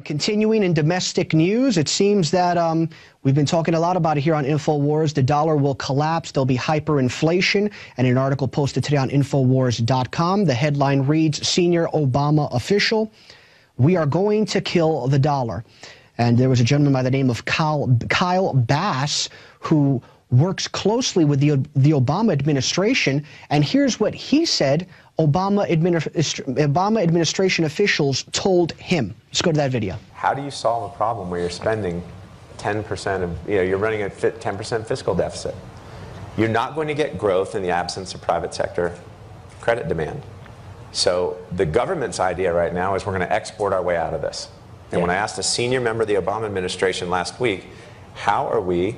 Continuing in domestic news, it seems that we've been talking a lot about it here on InfoWars. The dollar will collapse. There'll be hyperinflation. And an article posted today on InfoWars.com. The headline reads, Senior Obama Official, we are going to kill the dollar. And there was a gentleman by the name of Kyle Bass who works closely with the Obama administration. And here's what he said Obama administration officials told him. Let's go to that video. How do you solve a problem where you're spending 10% of, you're running a 10% fiscal deficit? You're not going to get growth in the absence of private sector credit demand. So the government's idea right now is we're going to export our way out of this. And when I asked a senior member of the Obama administration last week, how are we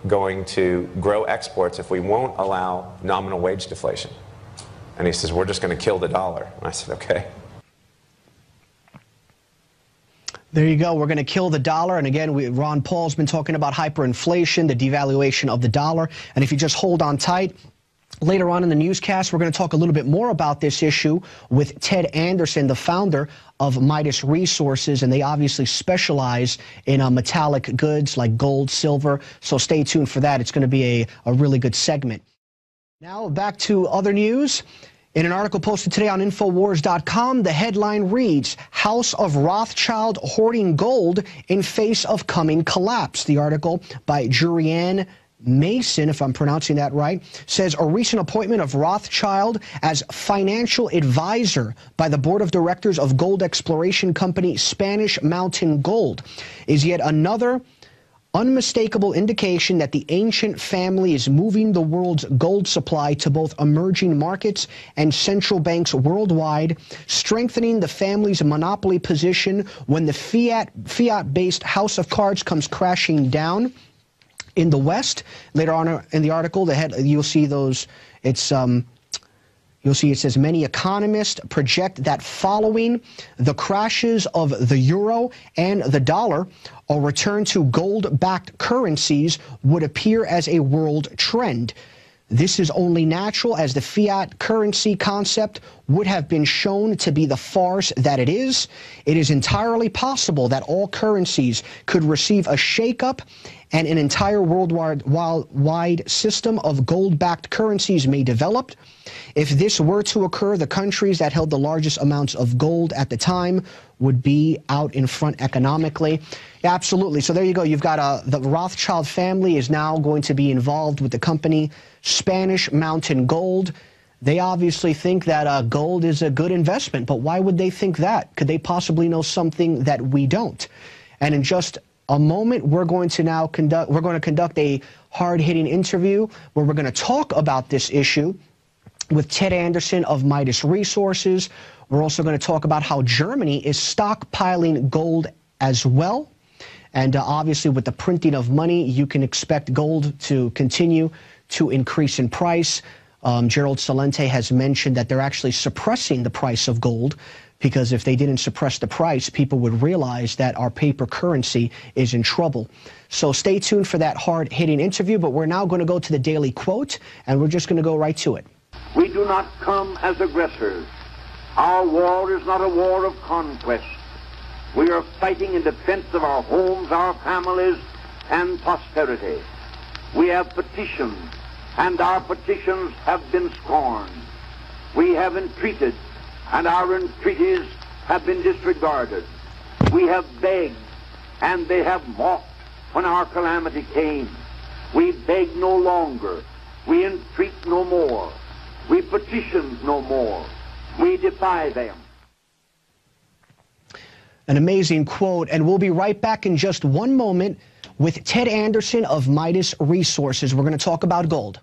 going to grow exports if we won't allow nominal wage deflation? And he says, we're just going to kill the dollar. And I said, okay. There you go. We're going to kill the dollar. And again, Ron Paul's been talking about hyperinflation, the devaluation of the dollar. And if you just hold on tight, later on in the newscast, we're going to talk a little bit more about this issue with Ted Anderson, the founder of Midas Resources, and they obviously specialize in metallic goods like gold, silver. So stay tuned for that. It's going to be a really good segment. Now back to other news. In an article posted today on Infowars.com, the headline reads, House of Rothschild hoarding gold in face of coming collapse. The article by Jurianne Mason, if I'm pronouncing that right, says a recent appointment of Rothschild as financial advisor by the board of directors of gold exploration company Spanish Mountain Gold is yet another unmistakable indication that the ancient family is moving the world's gold supply to both emerging markets and central banks worldwide, strengthening the family's monopoly position when the fiat-based house of cards comes crashing down. In the West, later on in the article, you'll see those. You'll see it says many economists project that following the crashes of the euro and the dollar, a return to gold-backed currencies would appear as a world trend. This is only natural as the fiat currency concept would have been shown to be the farce that it is. It is entirely possible that all currencies could receive a shakeup and an entire worldwide system of gold-backed currencies may develop. If this were to occur, the countries that held the largest amounts of gold at the time would be out in front economically. Yeah, absolutely. So there you go. You've got the Rothschild family is now going to be involved with the company Spanish Mountain Gold. They obviously think that gold is a good investment, but why would they think that? Could they possibly know something that we don't? And in just a moment, we're going to conduct a hard-hitting interview where we're going to talk about this issue with Ted Anderson of Midas Resources. We're also going to talk about how Germany is stockpiling gold as well. And obviously, with the printing of money, you can expect gold to continue to increase in price. Gerald Celente has mentioned that they're actually suppressing the price of gold, because if they didn't suppress the price, people would realize that our paper currency is in trouble. So stay tuned for that hard-hitting interview, but we're now going to go to the Daily Quote, and we're just going to go right to it. We do not come as aggressors. Our war is not a war of conquest. We are fighting in defense of our homes, our families, and posterity. We have petitioned, and our petitions have been scorned. We have entreated, and our entreaties have been disregarded. We have begged, and they have mocked when our calamity came. We beg no longer. We entreat no more. We petition no more. We defy them. An amazing quote, and we'll be right back in just one moment with Ted Anderson of Midas Resources. We're going to talk about gold.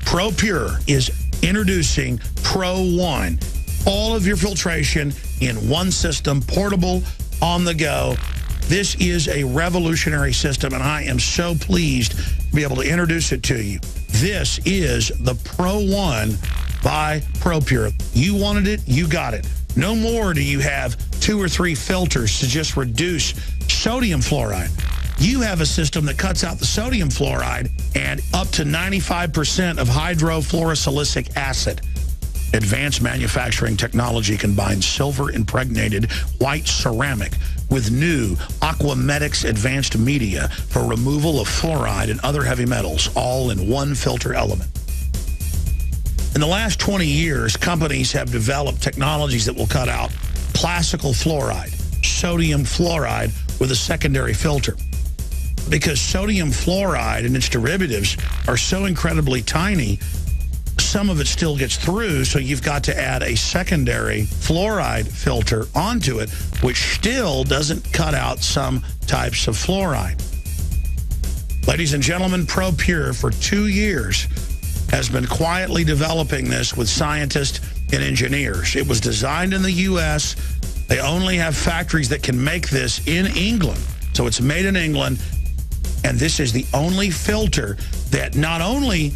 ProPure is introducing Pro One. All of your filtration in one system, portable, on the go. This is a revolutionary system, and I am so pleased to be able to introduce it to you. This is the Pro One by ProPure. You wanted it, you got it. No more do you have 2 or 3 filters to just reduce sodium fluoride. You have a system that cuts out the sodium fluoride and up to 95% of hydrofluorosilicic acid. Advanced manufacturing technology combines silver-impregnated white ceramic with new Aquametics advanced media for removal of fluoride and other heavy metals, all in one filter element. In the last 20 years, companies have developed technologies that will cut out classical fluoride, sodium fluoride with a secondary filter. Because sodium fluoride and its derivatives are so incredibly tiny, some of it still gets through, so you've got to add a secondary fluoride filter onto it, which still doesn't cut out some types of fluoride. Ladies and gentlemen, ProPure for 2 years has been quietly developing this with scientists and engineers. It was designed in the U.S. They only have factories that can make this in England. So it's made in England, and this is the only filter that not only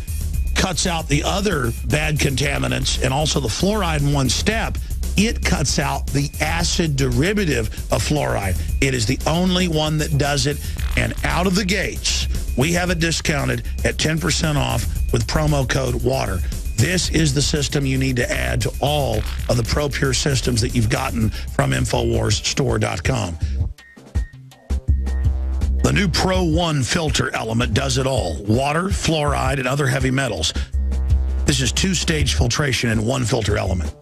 cuts out the other bad contaminants and also the fluoride in one step, it cuts out the acid derivative of fluoride. It is the only one that does it, and out of the gates, we have it discounted at 10% off with promo code WATER. This is the system you need to add to all of the ProPure systems that you've gotten from InfoWarsStore.com. The new Pro 1 filter element does it all. Water, fluoride, and other heavy metals. This is two-stage filtration in one filter element.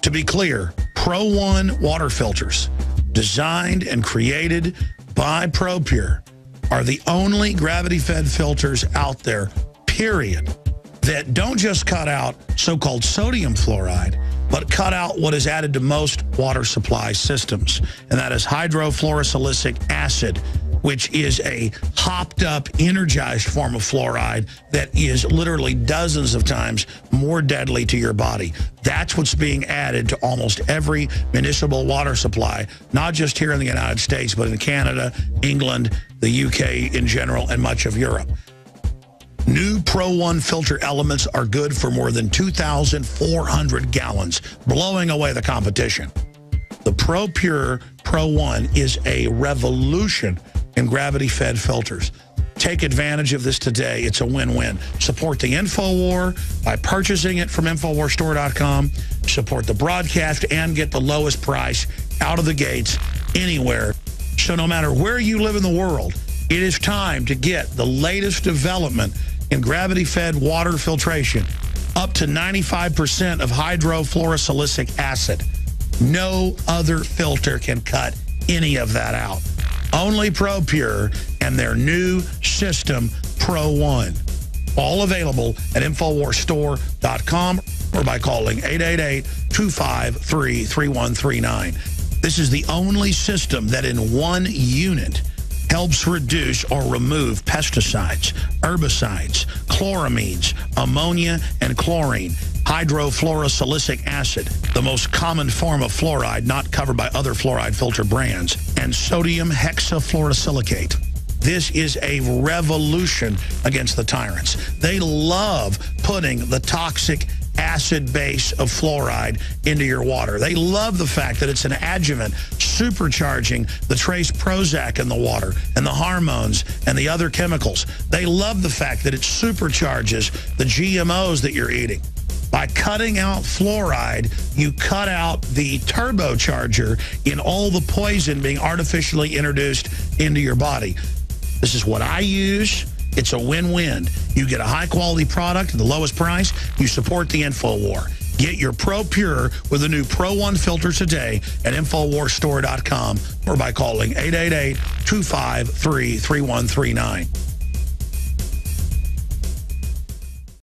To be clear, Pro 1 water filters, designed and created by ProPure, are the only gravity-fed filters out there, period, that don't just cut out so-called sodium fluoride, but cut out what is added to most water supply systems, and that is hydrofluorosilicic acid, which is a hopped-up, energized form of fluoride that is literally dozens of times more deadly to your body. That's what's being added to almost every municipal water supply, not just here in the United States, but in Canada, England, the UK in general, and much of Europe. New Pro 1 filter elements are good for more than 2,400 gallons, blowing away the competition. The ProPure Pro 1 is a revolution in gravity-fed filters. Take advantage of this today. It's a win-win. Support the InfoWar by purchasing it from InfoWarsStore.com. Support the broadcast and get the lowest price out of the gates anywhere. So no matter where you live in the world, it is time to get the latest development in gravity-fed water filtration, up to 95% of hydrofluorosilicic acid. No other filter can cut any of that out. Only ProPure and their new system, Pro 1. All available at InfoWarsStore.com or by calling 888-253-3139. This is the only system that in one unit helps reduce or remove pesticides, herbicides, chloramines, ammonia, and chlorine, hydrofluorosilicic acid, the most common form of fluoride not covered by other fluoride filter brands, and sodium hexafluorosilicate. This is a revolution against the tyrants. They love putting the toxic acid base of fluoride into your water. They love the fact that it's an adjuvant supercharging the trace Prozac in the water and the hormones and the other chemicals. They love the fact that it supercharges the GMOs that you're eating. By cutting out fluoride, you cut out the turbocharger in all the poison being artificially introduced into your body. This is what I use. It's a win-win. You get a high-quality product at the lowest price. You support the InfoWar. Get your ProPure with the new Pro 1 filter today at InfoWarsStore.com or by calling 888-253-3139.